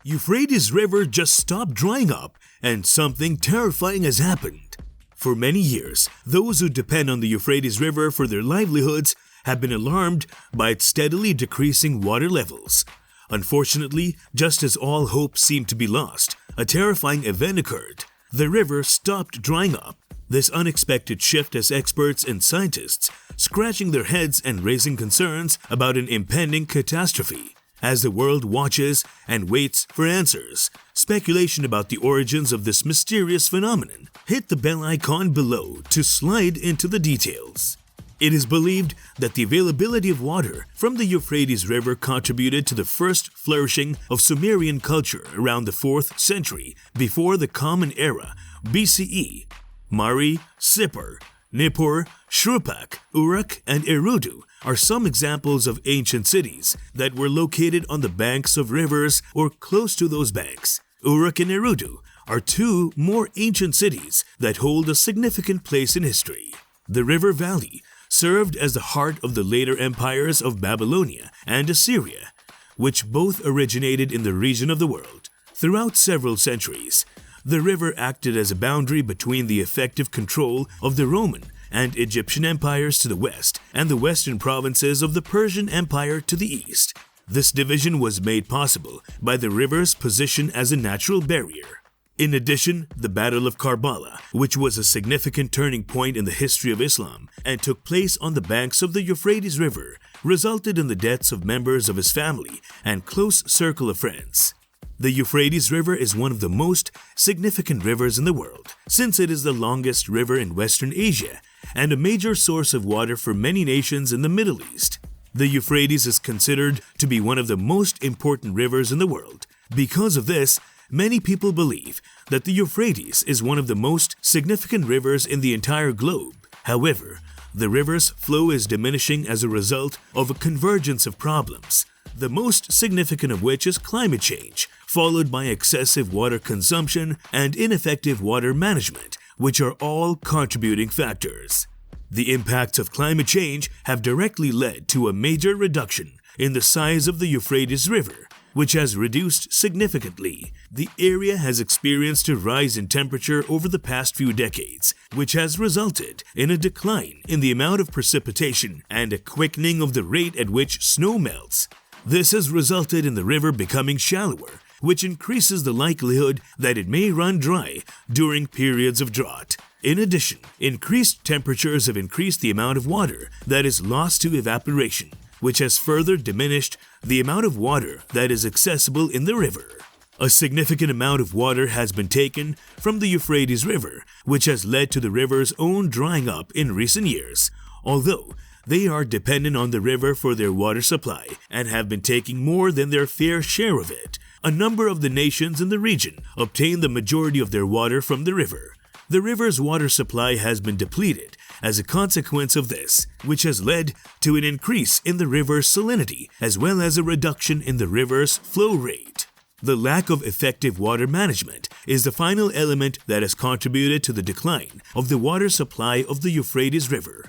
Euphrates River just stopped drying up and something terrifying has happened. For many years, those who depend on the Euphrates River for their livelihoods have been alarmed by its steadily decreasing water levels. Unfortunately, just as all hope seemed to be lost, a terrifying event occurred. The river stopped drying up. This unexpected shift has experts and scientists scratching their heads and raising concerns about an impending catastrophe. As the world watches and waits for answers, speculation about the origins of this mysterious phenomenon. Hit the bell icon below to slide into the details. It is believed that the availability of water from the Euphrates River contributed to the first flourishing of Sumerian culture around the 4th century before the Common Era, B.C.E. Mari, Sippar, Nippur, Shuruppak, Uruk and Eridu are some examples of ancient cities that were located on the banks of rivers or close to those banks. Uruk and Eridu are two more ancient cities that hold a significant place in history. The river valley served as the heart of the later empires of Babylonia and Assyria, which both originated in the region of the world. Throughout several centuries, the river acted as a boundary between the effective control of the Roman and Egyptian empires to the west and the western provinces of the Persian Empire to the east. This division was made possible by the river's position as a natural barrier. In addition, the Battle of Karbala, which was a significant turning point in the history of Islam and took place on the banks of the Euphrates River, resulted in the deaths of members of his family and close circle of friends. The Euphrates River is one of the most significant rivers in the world, since it is the longest river in Western Asia and a major source of water for many nations in the Middle East. The Euphrates is considered to be one of the most important rivers in the world. Because of this, many people believe that the Euphrates is one of the most significant rivers in the entire globe. However, the river's flow is diminishing as a result of a convergence of problems, the most significant of which is climate change, followed by excessive water consumption and ineffective water management, which are all contributing factors. The impacts of climate change have directly led to a major reduction in the size of the Euphrates River, which has reduced significantly. The area has experienced a rise in temperature over the past few decades, which has resulted in a decline in the amount of precipitation and a quickening of the rate at which snow melts. This has resulted in the river becoming shallower, which increases the likelihood that it may run dry during periods of drought. In addition, increased temperatures have increased the amount of water that is lost to evaporation, which has further diminished the amount of water that is accessible in the river. A significant amount of water has been taken from the Euphrates River, which has led to the river's own drying up in recent years, although they are dependent on the river for their water supply and have been taking more than their fair share of it. A number of the nations in the region obtain the majority of their water from the river. The river's water supply has been depleted as a consequence of this, which has led to an increase in the river's salinity as well as a reduction in the river's flow rate. The lack of effective water management is the final element that has contributed to the decline of the water supply of the Euphrates River.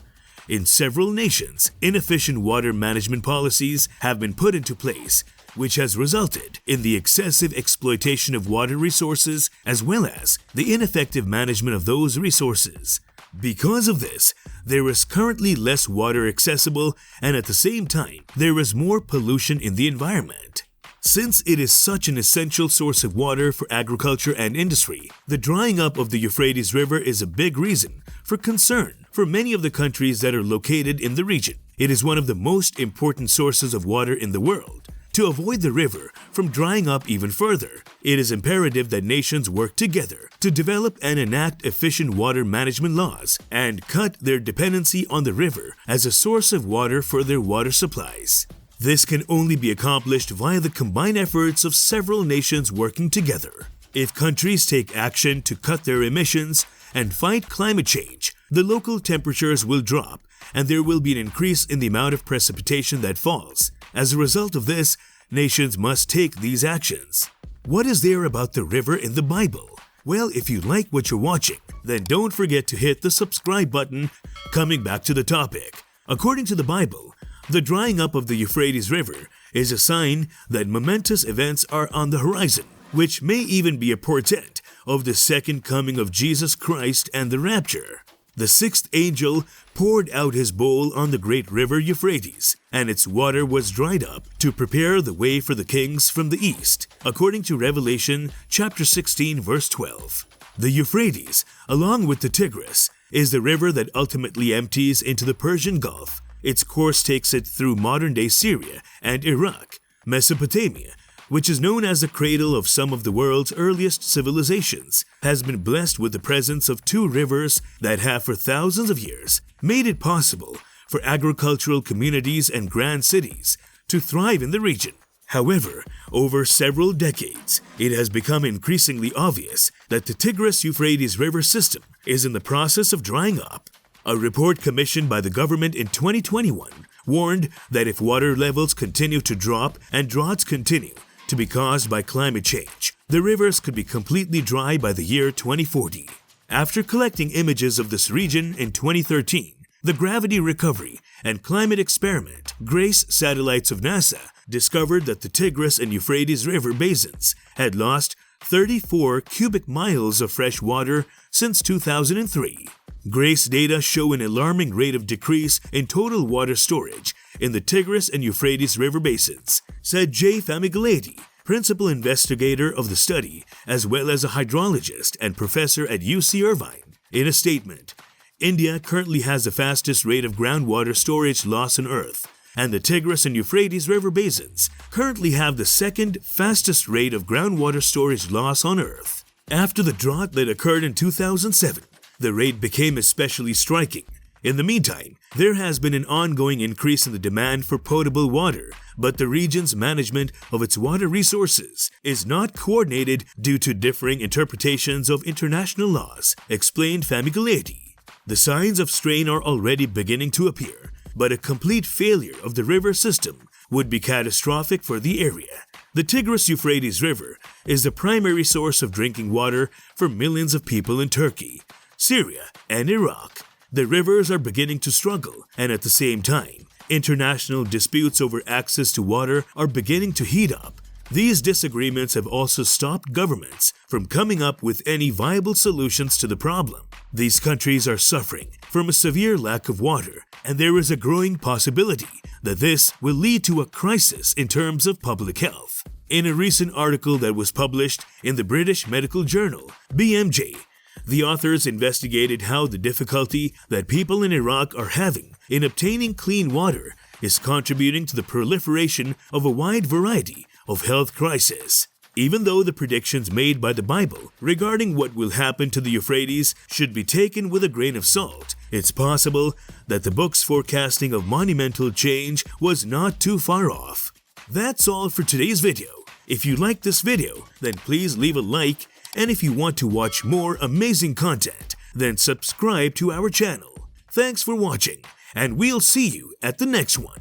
In several nations, inefficient water management policies have been put into place, which has resulted in the excessive exploitation of water resources as well as the ineffective management of those resources. Because of this, there is currently less water accessible, and at the same time, there is more pollution in the environment. Since it is such an essential source of water for agriculture and industry, the drying up of the Euphrates River is a big reason for concern for many of the countries that are located in the region. It is one of the most important sources of water in the world. To avoid the river from drying up even further, it is imperative that nations work together to develop and enact efficient water management laws and cut their dependency on the river as a source of water for their water supplies. This can only be accomplished via the combined efforts of several nations working together. If countries take action to cut their emissions and fight climate change, the local temperatures will drop and there will be an increase in the amount of precipitation that falls. As a result of this, nations must take these actions. What is there about the river in the Bible? Well, if you like what you're watching, then don't forget to hit the subscribe button. Coming back to the topic. According to the Bible, the drying up of the Euphrates River is a sign that momentous events are on the horizon, which may even be a portent of the second coming of Jesus Christ and the rapture. The sixth angel poured out his bowl on the great river Euphrates, and its water was dried up to prepare the way for the kings from the east, according to Revelation chapter 16, verse 12. The Euphrates, along with the Tigris, is the river that ultimately empties into the Persian Gulf. Its course takes it through modern-day Syria and Iraq. Mesopotamia, which is known as the cradle of some of the world's earliest civilizations, has been blessed with the presence of two rivers that have for thousands of years made it possible for agricultural communities and grand cities to thrive in the region. However, over several decades, it has become increasingly obvious that the Tigris-Euphrates River system is in the process of drying up. A report commissioned by the government in 2021 warned that if water levels continue to drop and droughts continue to be caused by climate change, the rivers could be completely dry by the year 2040. After collecting images of this region in 2013, the Gravity Recovery and Climate Experiment GRACE satellites of NASA discovered that the Tigris and Euphrates River basins had lost 34 cubic miles of fresh water since 2003. GRACE data show an alarming rate of decrease in total water storage in the Tigris and Euphrates River basins, said J. Famigaletti, principal investigator of the study, as well as a hydrologist and professor at UC Irvine. In a statement, India currently has the fastest rate of groundwater storage loss on Earth, and the Tigris and Euphrates River basins currently have the second fastest rate of groundwater storage loss on Earth. After the drought that occurred in 2007, the rate became especially striking. In the meantime, there has been an ongoing increase in the demand for potable water, but the region's management of its water resources is not coordinated due to differing interpretations of international laws, explained Famigaletti. The signs of strain are already beginning to appear, but a complete failure of the river system would be catastrophic for the area. The Tigris-Euphrates River is the primary source of drinking water for millions of people in Turkey, Syria, and Iraq. The rivers are beginning to struggle, and at the same time, international disputes over access to water are beginning to heat up. These disagreements have also stopped governments from coming up with any viable solutions to the problem. These countries are suffering from a severe lack of water, and there is a growing possibility that this will lead to a crisis in terms of public health. In a recent article that was published in the British medical journal, BMJ, the authors investigated how the difficulty that people in Iraq are having in obtaining clean water is contributing to the proliferation of a wide variety of health crises. Even though the predictions made by the Bible regarding what will happen to the Euphrates should be taken with a grain of salt, it's possible that the book's forecasting of monumental change was not too far off. That's all for today's video. If you liked this video, then please leave a like, and if you want to watch more amazing content, then subscribe to our channel. Thanks for watching, and we'll see you at the next one.